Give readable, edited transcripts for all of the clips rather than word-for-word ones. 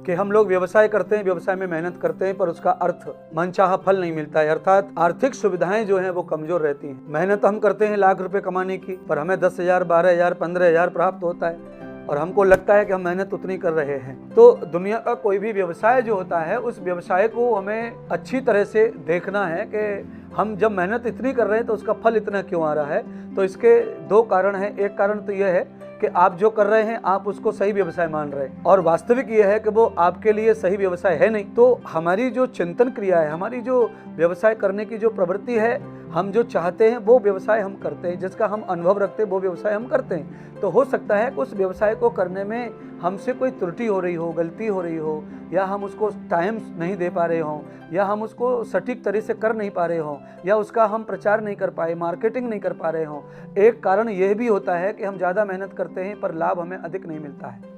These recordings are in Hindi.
कि हम लोग व्यवसाय करते हैं, व्यवसाय में मेहनत करते हैं, पर उसका अर्थ मनचाहा फल नहीं मिलता है, अर्थात आर्थिक सुविधाएं जो हैं वो कमजोर रहती हैं। मेहनत हम करते हैं लाख रुपए कमाने की, पर हमें 10,000, 12,000, 15,000 प्राप्त होता है और हमको लगता है कि हम मेहनत उतनी कर रहे हैं। तो दुनिया का कोई भी व्यवसाय जो होता है, उस व्यवसाय को हमें अच्छी तरह से देखना है कि हम जब मेहनत इतनी कर रहे हैं तो उसका फल इतना क्यों आ रहा है। तो इसके दो कारण हैं। एक कारण तो यह है कि आप जो कर रहे हैं आप उसको सही व्यवसाय मान रहे हैं, और वास्तविक यह है कि वो आपके लिए सही व्यवसाय है नहीं। तो हमारी जो चिंतन क्रिया है, हमारी जो व्यवसाय करने की जो प्रवृत्ति है, हम जो चाहते हैं वो व्यवसाय हम करते हैं, जिसका हम अनुभव रखते हैं वो व्यवसाय हम करते हैं। तो हो सकता है कि उस व्यवसाय को करने में हमसे कोई त्रुटि हो रही हो, गलती हो रही हो, या हम उसको टाइम नहीं दे पा रहे हों, या हम उसको सटीक तरह से कर नहीं पा रहे हों, या उसका हम प्रचार नहीं कर पाए, मार्केटिंग नहीं कर पा रहे हों। एक कारण यह भी होता है कि हम ज़्यादा मेहनत करते हैं पर लाभ हमें अधिक नहीं मिलता है।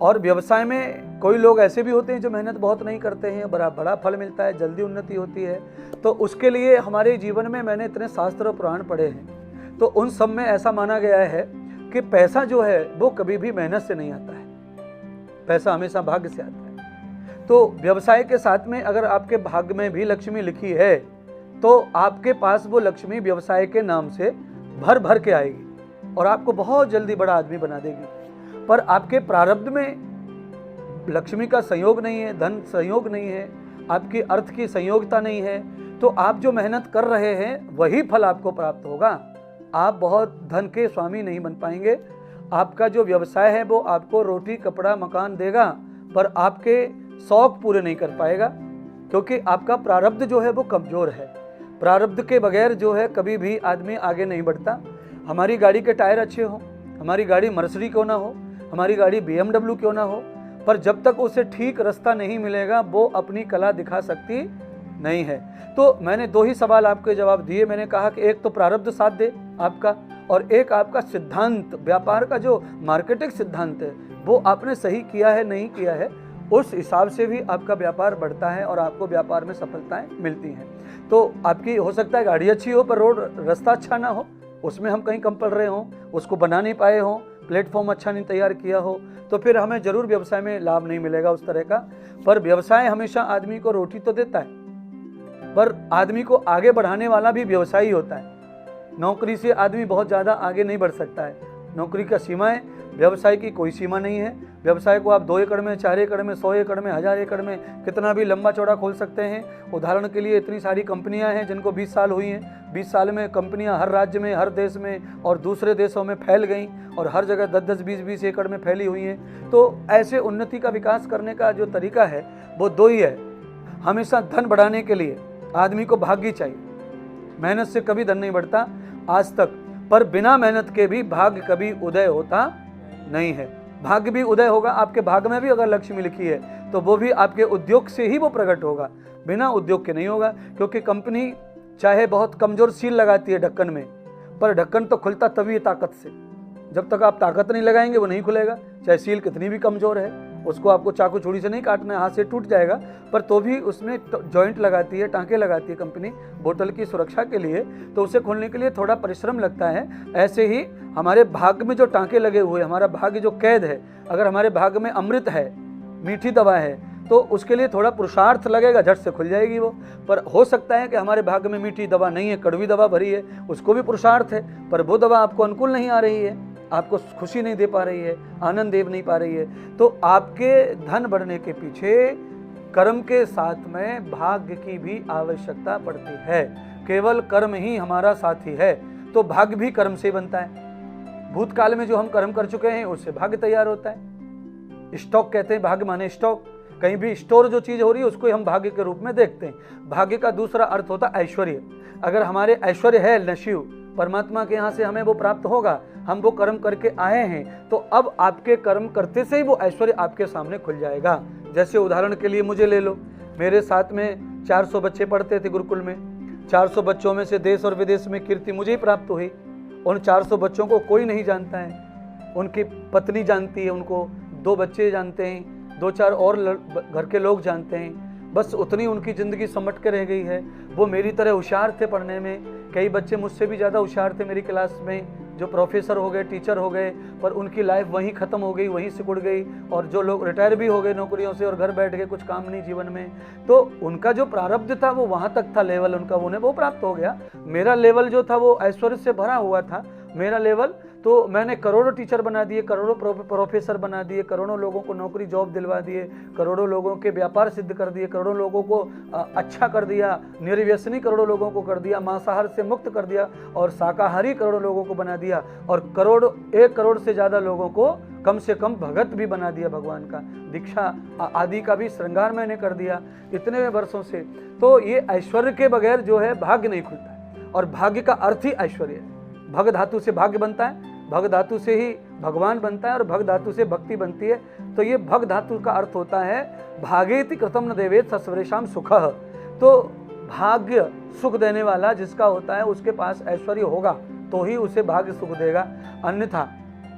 और व्यवसाय में कोई लोग ऐसे भी होते हैं जो मेहनत बहुत नहीं करते हैं, बड़ा फल मिलता है, जल्दी उन्नति होती है। तो उसके लिए हमारे जीवन में मैंने इतने शास्त्र और पुराण पढ़े हैं, तो उन सब में ऐसा माना गया है कि पैसा जो है वो कभी भी मेहनत से नहीं आता है, पैसा हमेशा भाग्य से आता है। तो व्यवसाय के साथ में अगर आपके भाग्य में भी लक्ष्मी लिखी है तो आपके पास वो लक्ष्मी व्यवसाय के नाम से भर भर के आएगी और आपको बहुत जल्दी बड़ा आदमी बना देगी। पर आपके प्रारब्ध में लक्ष्मी का संयोग नहीं है, धन संयोग नहीं है, आपकी अर्थ की संयोगता नहीं है, तो आप जो मेहनत कर रहे हैं वही फल आपको प्राप्त होगा। आप बहुत धन के स्वामी नहीं बन पाएंगे। आपका जो व्यवसाय है वो आपको रोटी कपड़ा मकान देगा, पर आपके शौक पूरे नहीं कर पाएगा, क्योंकि आपका प्रारब्ध जो है वो कमजोर है। प्रारब्ध के बगैर जो है कभी भी आदमी आगे नहीं बढ़ता। हमारी गाड़ी के टायर अच्छे हों, हमारी गाड़ी मर्सिडीज क्यों ना हो, हमारी गाड़ी BMW क्यों ना हो, पर जब तक उसे ठीक रास्ता नहीं मिलेगा वो अपनी कला दिखा सकती नहीं है। तो मैंने दो ही सवाल आपके जवाब दिए। मैंने कहा कि एक तो प्रारब्ध साथ दे आपका, और एक आपका सिद्धांत, व्यापार का जो मार्केटिंग सिद्धांत है वो आपने सही किया है नहीं किया है, उस हिसाब से भी आपका व्यापार बढ़ता है और आपको व्यापार में सफलताएं मिलती हैं। तो आपकी हो सकता है गाड़ी अच्छी हो पर रोड रास्ता अच्छा ना हो, उसमें हम कहीं कम पड़ रहे हों, उसको बना नहीं पाए हों, प्लेटफॉर्म अच्छा नहीं तैयार किया हो, तो फिर हमें जरूर व्यवसाय में लाभ नहीं मिलेगा उस तरह का। पर व्यवसाय हमेशा आदमी को रोटी तो देता है, पर आदमी को आगे बढ़ाने वाला भी व्यवसायी होता है। नौकरी से आदमी बहुत ज़्यादा आगे नहीं बढ़ सकता है, नौकरी का सीमा है, व्यवसाय की कोई सीमा नहीं है। व्यवसाय को आप 2 एकड़ में, 4 एकड़ में, 100 एकड़ में, 1000 एकड़ में कितना भी लंबा चौड़ा खोल सकते हैं। उदाहरण के लिए इतनी सारी कंपनियां हैं जिनको 20 साल हुई हैं, 20 साल में कंपनियां हर राज्य में, हर देश में और दूसरे देशों में फैल गई और हर जगह 10-10, 20-20 एकड़ में फैली हुई हैं। तो ऐसे उन्नति का विकास करने का जो तरीका है वो दो ही है। हमेशा धन बढ़ाने के लिए आदमी को भाग्य चाहिए, मेहनत से कभी धन नहीं बढ़ता आज तक, पर बिना मेहनत के भी भाग्य कभी उदय होता नहीं है। भाग्य भी उदय होगा, आपके भाग्य में भी अगर लक्ष्मी लिखी है तो वो भी आपके उद्योग से ही वो प्रकट होगा, बिना उद्योग के नहीं होगा। क्योंकि कंपनी चाहे बहुत कमजोर सील लगाती है ढक्कन में, पर ढक्कन तो खुलता तभी है ताकत से। जब तक आप ताकत नहीं लगाएंगे वो नहीं खुलेगा, चाहे सील कितनी भी कमजोर है। उसको आपको चाकू छुरी से नहीं काटना है, हाथ से टूट जाएगा, पर तो भी उसमें जॉइंट लगाती है, टांके लगाती है कंपनी बोतल की सुरक्षा के लिए, तो उसे खोलने के लिए थोड़ा परिश्रम लगता है। ऐसे ही हमारे भाग्य में जो टांके लगे हुए, हमारा भाग्य जो कैद है, अगर हमारे भाग्य में अमृत है, मीठी दवा है, तो उसके लिए थोड़ा पुरुषार्थ लगेगा, झट से खुल जाएगी वो। पर हो सकता है कि हमारे भाग्य में मीठी दवा नहीं है, कड़वी दवा भरी है, उसको भी पुरुषार्थ है, पर वो दवा आपको अनुकूल नहीं आ रही है, आपको खुशी नहीं दे पा रही है, आनंद दे नहीं पा रही है। तो आपके धन बढ़ने के पीछे कर्म के साथ में भाग्य की भी आवश्यकता पड़ती है। केवल कर्म ही हमारा साथी है, तो भाग्य भी कर्म से बनता है। भूतकाल में जो हम कर्म कर चुके हैं उससे भाग्य तैयार होता है। स्टॉक कहते हैं, भाग्य माने स्टॉक, कहीं भी स्टोर जो चीज हो रही है उसको हम भाग्य के रूप में देखते हैं। भाग्य का दूसरा अर्थ होता है ऐश्वर्य। अगर हमारे ऐश्वर्य है नशिव, परमात्मा के यहाँ से हमें वो प्राप्त होगा, हम वो कर्म करके आए हैं, तो अब आपके कर्म करते से ही वो ऐश्वर्य आपके सामने खुल जाएगा। जैसे उदाहरण के लिए मुझे ले लो, मेरे साथ में 400 बच्चे पढ़ते थे गुरुकुल में, 400 बच्चों में से देश और विदेश में कीर्ति मुझे ही प्राप्त हुई। उन 400 बच्चों को कोई नहीं जानता है, उनकी पत्नी जानती है उनको, 2 बच्चे जानते हैं, 2-4 और घर के लोग जानते हैं, बस उतनी उनकी ज़िंदगी समट के रह गई है। वो मेरी तरह होशियार थे पढ़ने में, कई बच्चे मुझसे भी ज़्यादा होशियार थे मेरी क्लास में, जो प्रोफेसर हो गए, टीचर हो गए, पर उनकी लाइफ वहीं ख़त्म हो गई, वहीं सिकुड़ गई। और जो लोग रिटायर भी हो गए नौकरियों से और घर बैठ गए, कुछ काम नहीं जीवन में, तो उनका जो प्रारब्ध था वो वहाँ तक था, लेवल उनका, उन्हें वो प्राप्त हो गया। मेरा लेवल जो था वो ऐश्वर्य से भरा हुआ था, मेरा लेवल, तो मैंने करोड़ों टीचर बना दिए, करोड़ों प्रोफेसर बना दिए, करोड़ों लोगों को नौकरी जॉब दिलवा दिए, करोड़ों लोगों के व्यापार सिद्ध कर दिए, करोड़ों लोगों को अच्छा कर दिया, निर्व्यसनी करोड़ों लोगों को कर दिया, मांसाहार से मुक्त कर दिया, और शाकाहारी करोड़ों लोगों को बना दिया, और 1 करोड़ से ज़्यादा लोगों को कम से कम भगत भी बना दिया भगवान का, दीक्षा आदि का भी श्रृंगार मैंने कर दिया इतने वर्षों से। तो ये ऐश्वर्य के बगैर जो है भाग्य नहीं खुलता है, और भाग्य का अर्थ ही ऐश्वर्य है। भग धातु से भाग्य बनता है, भग धातु से ही भगवान बनता है, और भग धातु से भक्ति बनती है। तो ये भग धातु का अर्थ होता है भागेति कृतम न देवेत सस्वरेशाम सुखः। तो भाग्य सुख देने वाला जिसका होता है उसके पास ऐश्वर्य होगा तो ही उसे भाग्य सुख देगा, अन्यथा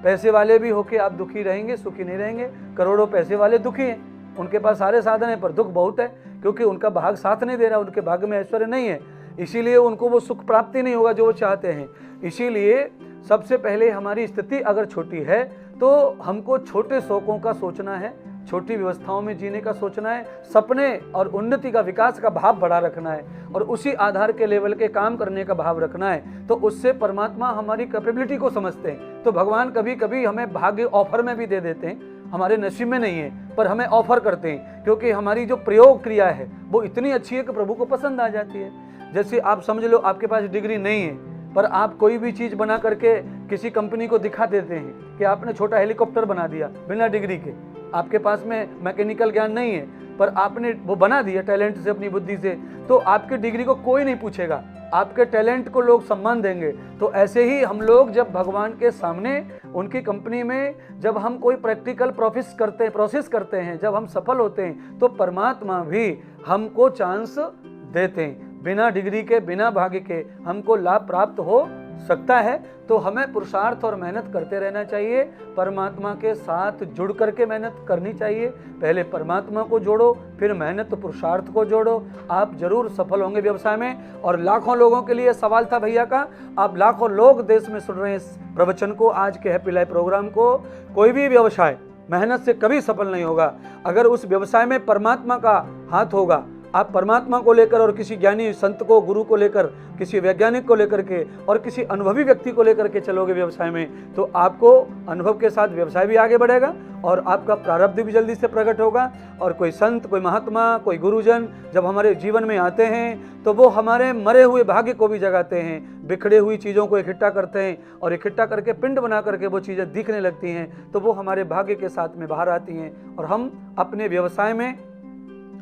पैसे वाले भी होके आप दुखी रहेंगे, सुखी नहीं रहेंगे। करोड़ों पैसे वाले दुखी हैं, उनके पास सारे साधन है पर दुख बहुत है, क्योंकि उनका भाग साथ नहीं दे रहा, उनके भाग्य में ऐश्वर्य नहीं है, इसीलिए उनको वो सुख प्राप्ति नहीं होगा जो वो चाहते हैं। इसीलिए सबसे पहले हमारी स्थिति अगर छोटी है तो हमको छोटे शौकों का सोचना है, छोटी व्यवस्थाओं में जीने का सोचना है, सपने और उन्नति का, विकास का भाव बढ़ा रखना है, और उसी आधार के लेवल के काम करने का भाव रखना है। तो उससे परमात्मा हमारी कैपेबिलिटी को समझते हैं। तो भगवान कभी कभी हमें भाग्य ऑफर में भी दे देते हैं, हमारे नसीब में नहीं है पर हमें ऑफर करते हैं, क्योंकि हमारी जो प्रयोग क्रिया है वो इतनी अच्छी है कि प्रभु को पसंद आ जाती है। जैसे आप समझ लो आपके पास डिग्री नहीं है पर आप कोई भी चीज़ बना करके किसी कंपनी को दिखा देते हैं कि आपने छोटा हेलीकॉप्टर बना दिया बिना डिग्री के, आपके पास में मैकेनिकल ज्ञान नहीं है पर आपने वो बना दिया टैलेंट से, अपनी बुद्धि से, तो आपकी डिग्री को कोई नहीं पूछेगा, आपके टैलेंट को लोग सम्मान देंगे। तो ऐसे ही हम लोग जब भगवान के सामने उनकी कंपनी में जब हम कोई प्रैक्टिकल प्रोसेस करते हैं, जब हम सफल होते हैं तो परमात्मा भी हमको चांस देते हैं। बिना डिग्री के, बिना भाग्य के हमको लाभ प्राप्त हो सकता है। तो हमें पुरुषार्थ और मेहनत करते रहना चाहिए, परमात्मा के साथ जुड़ करके मेहनत करनी चाहिए। पहले परमात्मा को जोड़ो, फिर मेहनत पुरुषार्थ को जोड़ो, आप जरूर सफल होंगे व्यवसाय में। और लाखों लोगों के लिए सवाल था भैया का, आप लाखों लोग देश में सुन रहे हैं इस प्रवचन को, आज के हैप्पी लाइफ प्रोग्राम को। कोई भी व्यवसाय मेहनत से कभी सफल नहीं होगा, अगर उस व्यवसाय में परमात्मा का हाथ होगा। आप परमात्मा को लेकर और किसी ज्ञानी संत को, गुरु को लेकर, किसी वैज्ञानिक को लेकर के और किसी अनुभवी व्यक्ति को लेकर के चलोगे व्यवसाय में, तो आपको अनुभव के साथ व्यवसाय भी आगे बढ़ेगा और आपका प्रारब्ध भी जल्दी से प्रकट होगा। और कोई संत, कोई महात्मा, कोई गुरुजन जब हमारे जीवन में आते हैं तो वो हमारे मरे हुए भाग्य को भी जगाते हैं, बिखरे हुई चीज़ों को इकट्ठा करते हैं और इकट्ठा करके पिंड बना करके वो चीज़ें दिखने लगती हैं, तो वो हमारे भाग्य के साथ में बाहर आती हैं और हम अपने व्यवसाय में,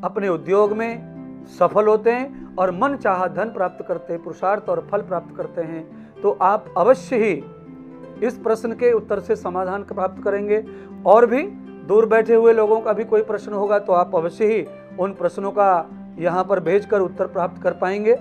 अपने उद्योग में सफल होते हैं और मन चाहा धन प्राप्त करते हैं, पुरुषार्थ और फल प्राप्त करते हैं। तो आप अवश्य ही इस प्रश्न के उत्तर से समाधान प्राप्त करेंगे। और भी दूर बैठे हुए लोगों का भी कोई प्रश्न होगा तो आप अवश्य ही उन प्रश्नों का यहाँ पर भेजकर उत्तर प्राप्त कर पाएंगे।